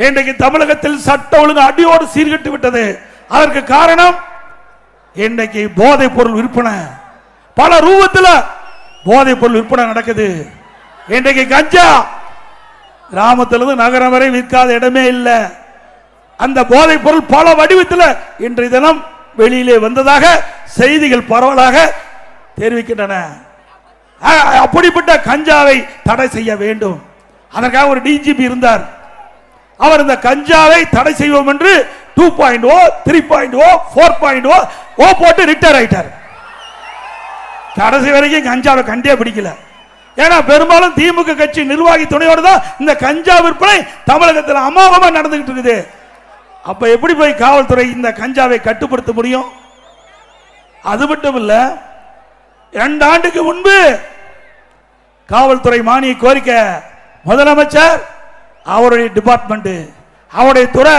இன்றைக்கு தமிழகத்தில் சட்ட ஒழுங்கு அடியோடு சீர்கட்டு விட்டது. அதற்கு காரணம் இன்றைக்கு போதைப் பொருள் விற்பனை, பல ரூபத்தில் போதைப் பொருள் விற்பனை நடக்குது. இன்றைக்கு கஞ்சா கிராமத்திலிருந்து நகரம் வரை விற்காத இடமே இல்லை. அந்த போதைப் பொருள் பல வடிவத்தில் இன்றைய தினம் வெளியிலே வந்ததாக செய்திகள் பரவலாக தெரிவிக்கின்றன. அப்படிப்பட்ட கஞ்சாவை தடை செய்ய வேண்டும். அதற்காக ஒரு டிஜிபி இருந்தார். அவர் இந்த கஞ்சாவை தடை செய்வோம் என்று 2.0, 3.0, 4.0 போட்டு ரிட்டர் ஆயிட்டார். கடைசி வரைக்கும் கஞ்சாவை கண்டே பிடிக்கல. ஏன்னா பெரும்பாலும் திமுக கட்சி நிர்வாகி துணையோடு தான் இந்த கஞ்சா விற்பனை தமிழகத்தில் அமோகமா நடந்துகிட்டு இருக்குது. அப்ப எப்படி போய் காவல்துறை இந்த கஞ்சாவை கட்டுப்படுத்த முடியும்? அது மட்டும் இல்ல, 2 ஆண்டுக்கு முன்பு காவல்துறை மானிய கோரிக்கை முதலமைச்சர் அவருடைய டிபார்ட்மெண்ட் அவருடைய துறை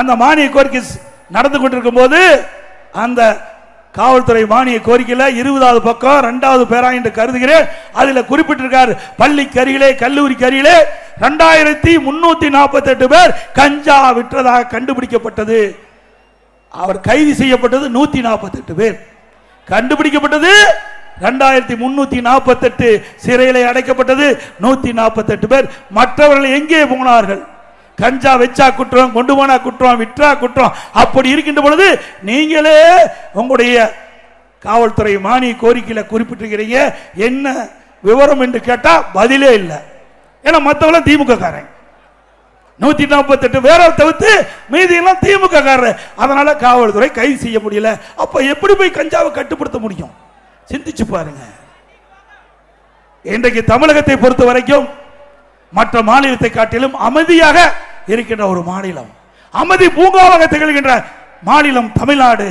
அந்த மானிய கோரிக்கை நடந்து கொண்டிருக்கும் போது அந்த காவல்துறை மானிய கோரிக்கையில் 20வது பக்கம் 2வது பேரா என்று கருதுகிறேன். அதில் குறிப்பிட்டிருக்கார், பள்ளிக்கு அருகிலே கல்லூரிக்கு அருகிலே 2348 பேர் கஞ்சா விற்றதாக கண்டுபிடிக்கப்பட்டது. அவர் கைது செய்யப்பட்டது 148 பேர், கண்டுபிடிக்கப்பட்டது 2348, சிறையிலே அடைக்கப்பட்டது 148 பேர். மற்றவர்கள் எங்கே போனார்கள்? கஞ்சா வச்சா குற்றம், கொண்டு போனா குற்றம், விற்றா குற்றம். அப்படி இருக்கின்ற பொழுது நீங்களே உங்களுடைய காவல்துறை மானிய கோரிக்கையில குறிப்பிட்டிருக்கிறீங்க, என்ன விவரம் என்று கேட்டா பதிலே இல்லை. ஏன்னா மற்றவங்க திமுக காரன், 148 பேரை தவிர்த்து மீதி எல்லாம் திமுக காரர். அதனால காவல்துறை கைது செய்ய முடியல. அப்ப எப்படி போய் கஞ்சாவை கட்டுப்படுத்த முடியும்? சிந்திச்சு பாருங்க. இன்றைக்கு தமிழகத்தை பொறுத்த வரைக்கும் மற்ற மாநிலத்தை காட்டிலும் அமைதியாக இருக்கின்ற ஒரு மாநிலம், அமைதி பூங்காவாக திகழ்கின்ற மாநிலம் தமிழ்நாடு.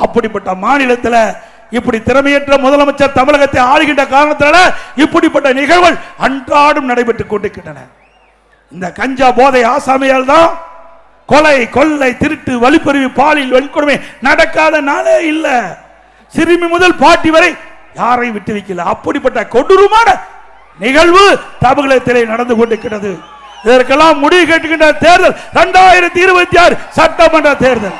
அப்படிப்பட்ட மாநிலத்தில் இப்படி திறமையற்ற முதலமைச்சர் தமிழகத்தை ஆளுகின்ற காரணத்தினால இப்படிப்பட்ட நிகழ்வுகள் அன்றாடம் நடைபெற்றுக் கொண்டிருக்கின்றன. இந்த கஞ்சா போதை ஆசாமியால் தான் கொலை, கொள்ளை, திருட்டு, வழிப்பறிவு, பாலியல் வன்கொடுமை நடக்காத நாளே இல்லை. சிறுமி முதல் பாட்டி வரை யாரையும் விட்டு வைக்கல. அப்படிப்பட்ட கொடூரமான நிகழ்வு தமிழகத்திலே நடந்து கொண்டிருக்கிறது. இதற்கெல்லாம் முடிவு கேட்டுக்கின்ற தேர்தல் 2026 சட்டமன்ற தேர்தல்.